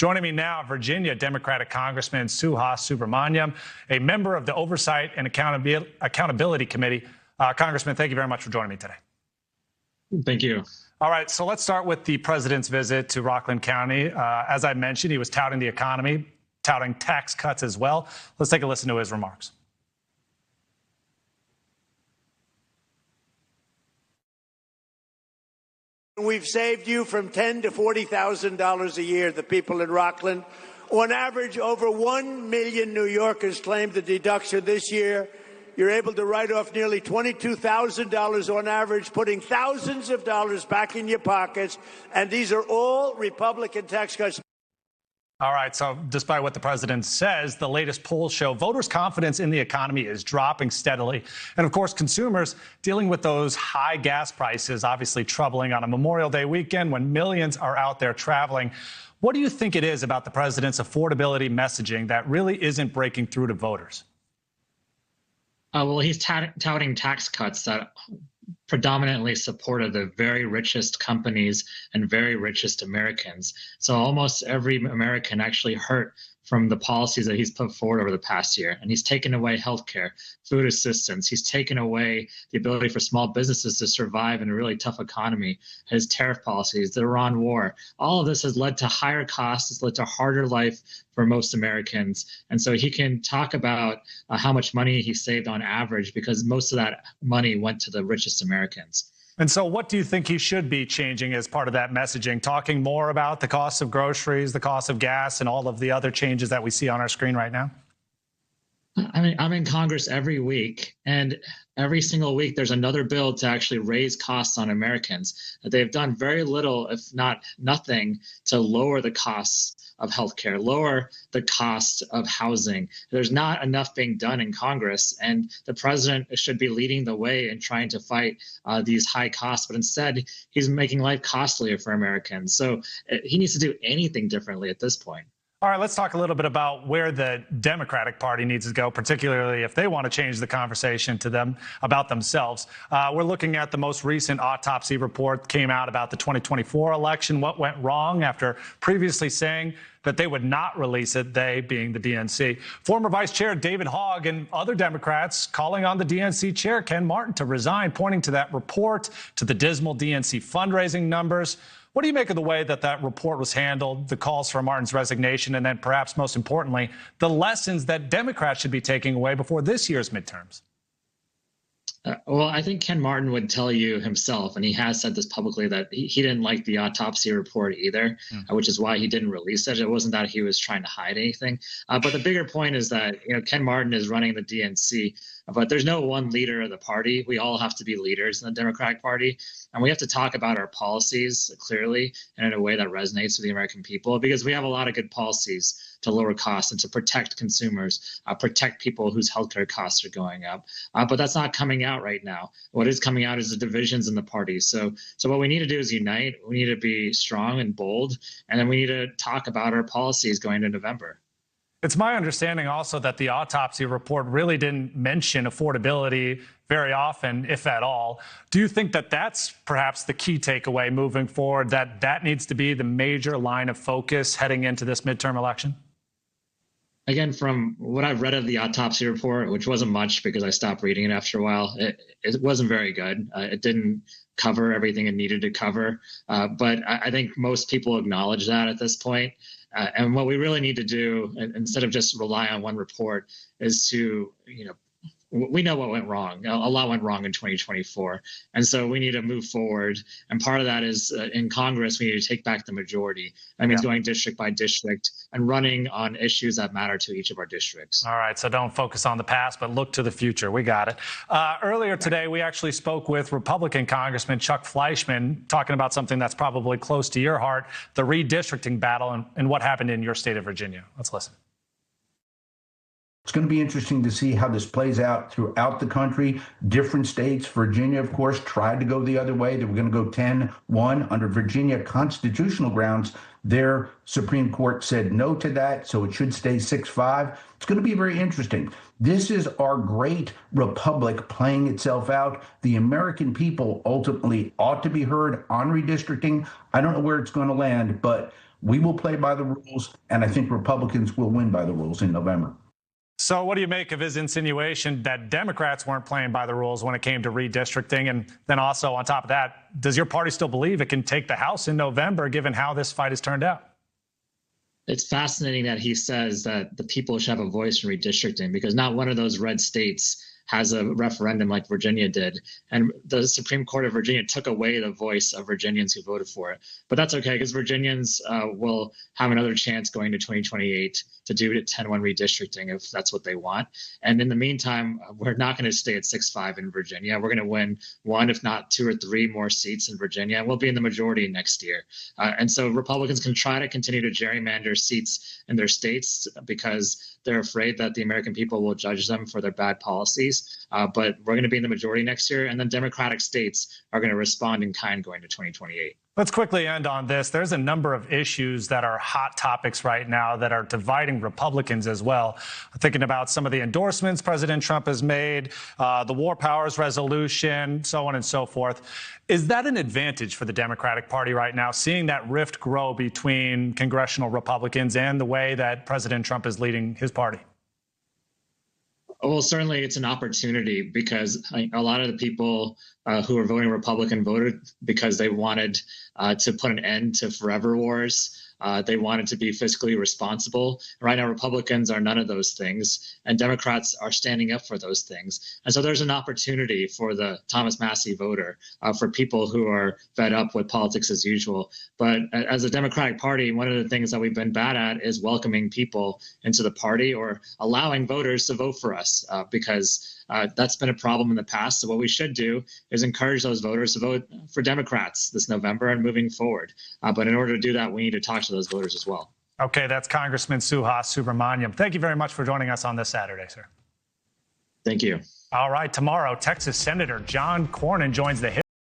Joining me now, Virginia Democratic Congressman Subramanyam, a member of the Oversight and Accountability Committee. Congressman, thank you very much for joining me today. Thank you. All right, so let's start with the president's visit to Rockland County. As I mentioned, he was touting the economy, touting tax cuts as well. Let's take a listen to his remarks. We've saved you from $10,000 to $40,000 a year, the people in Rockland. On average, over 1 million New Yorkers claimed the deduction this year. You're able to write off nearly $22,000 on average, putting thousands of dollars back in your pockets. And these are all Republican tax cuts. All right, so despite what the president says, the latest polls show voters' confidence in the economy is dropping steadily. And of course, consumers dealing with those high gas prices, obviously troubling on a Memorial Day weekend when millions are out there traveling. What do you think it is about the president's affordability messaging that really isn't breaking through to voters? Well, he's touting tax cuts that predominantly supported the very richest companies and very richest Americans. So almost every American actually hurt from the policies that he's put forward over the past year. And he's taken away healthcare, food assistance. He's taken away the ability for small businesses to survive in a really tough economy. His tariff policies, the Iran war, all of this has led to higher costs. It's led to harder life for most Americans. And so he can talk about how much money he saved on average because most of that money went to the richest Americans. And so what do you think he should be changing as part of that messaging? Talking more about the cost of groceries, the cost of gas, and all of the other changes that we see on our screen right now? I mean, I'm in Congress every week, and every single week there's another bill to actually raise costs on Americans. They've done very little, if not nothing, to lower the costs of healthcare, lower the cost of housing. There's not enough being done in Congress, and the president should be leading the way in trying to fight these high costs. But instead, he's making life costlier for Americans. So he needs to do anything differently at this point. All right, let's talk a little bit about where the Democratic Party needs to go, particularly if they want to change the conversation to them about themselves. We're looking at the most recent autopsy report came out about the 2024 election, what went wrong after previously saying that they would not release it, they being the DNC. Former Vice Chair David Hogg and other Democrats calling on the DNC chair, Ken Martin, to resign, pointing to that report, to the dismal DNC fundraising numbers. What do you make of the way that that report was handled, the calls for Martin's resignation, and then perhaps most importantly, the lessons that Democrats should be taking away before this year's midterms? Well, I think Ken Martin would tell you himself, and he has said this publicly, that he didn't like the autopsy report either, which is why he didn't release it. It wasn't that he was trying to hide anything. But the bigger point is that, Ken Martin is running the DNC, but there's no one leader of the party. We all have to be leaders in the Democratic Party, and we have to talk about our policies clearly and in a way that resonates with the American people, because we have a lot of good policies to lower costs and to protect consumers, protect people whose healthcare costs are going up. But that's not coming out right now. What is coming out is the divisions in the party. So what we need to do is unite. We need to be strong and bold, and then we need to talk about our policies going into November. It's my understanding also that the autopsy report really didn't mention affordability very often, if at all. Do you think that that's perhaps the key takeaway moving forward, that needs to be the major line of focus heading into this midterm election? Again, from what I've read of the autopsy report, which wasn't much because I stopped reading it after a while, it wasn't very good. It didn't cover everything it needed to cover. But I think most people acknowledge that at this point. And what we really need to do, instead of just rely on one report, is to, we know what went wrong. A lot went wrong in 2024. And so we need to move forward. And part of that is in Congress, we need to take back the majority. That means going district by district and running on issues that matter to each of our districts. All right. So don't focus on the past, but look to the future. We got it. Earlier today, we actually spoke with Republican Congressman Chuck Fleischman, talking about something that's probably close to your heart, the redistricting battle and what happened in your state of Virginia. Let's listen. It's going to be interesting to see how this plays out throughout the country. Different states, Virginia, of course, tried to go the other way. They were going to go 10-1 under Virginia constitutional grounds. Their Supreme Court said no to that, so it should stay 6-5. It's going to be very interesting. This is our great republic playing itself out. The American people ultimately ought to be heard on redistricting. I don't know where it's going to land, but We will play by the rules, and I think Republicans will win by the rules in November. So what do you make of his insinuation that Democrats weren't playing by the rules when it came to redistricting? And then also on top of that, does your party still believe it can take the House in November, given how this fight has turned out? It's fascinating that he says that the people should have a voice in redistricting, because not one of those red states has a referendum like Virginia did. And the Supreme Court of Virginia took away the voice of Virginians who voted for it. But that's okay, because Virginians will have another chance going to 2028 to do 10-1 redistricting if that's what they want. And in the meantime, we're not going to stay at 6-5 in Virginia. We're going to win one, if not 2 or 3 more seats in Virginia, and we'll be in the majority next year. And so Republicans can try to continue to gerrymander seats in their states because they're afraid that the American people will judge them for their bad policies. But we're going to be in the majority next year, and then Democratic states are going to respond in kind going to 2028. Let's quickly end on this. There's a number of issues that are hot topics right now that are dividing Republicans as well. Thinking about some of the endorsements President Trump has made, the War Powers Resolution, so on and so forth. Is that an advantage for the Democratic Party right now, seeing that rift grow between congressional Republicans and the way that President Trump is leading his party? Well, certainly it's an opportunity, because a lot of the people who are voting Republican voted because they wanted to put an end to forever wars. They wanted to be fiscally responsible. Right now, Republicans are none of those things, and Democrats are standing up for those things. And so there's an opportunity for the Thomas Massie voter, for people who are fed up with politics as usual. But as a Democratic Party, one of the things that we've been bad at is welcoming people into the party or allowing voters to vote for us, because that's been a problem in the past. So what we should do is encourage those voters to vote for Democrats this November and moving forward. But in order to do that, we need to talk to those voters as well. Okay, that's Congressman Subramanyam. Thank you very much for joining us on this Saturday, sir. Thank you. All right, tomorrow, Texas Senator John Cornyn joins the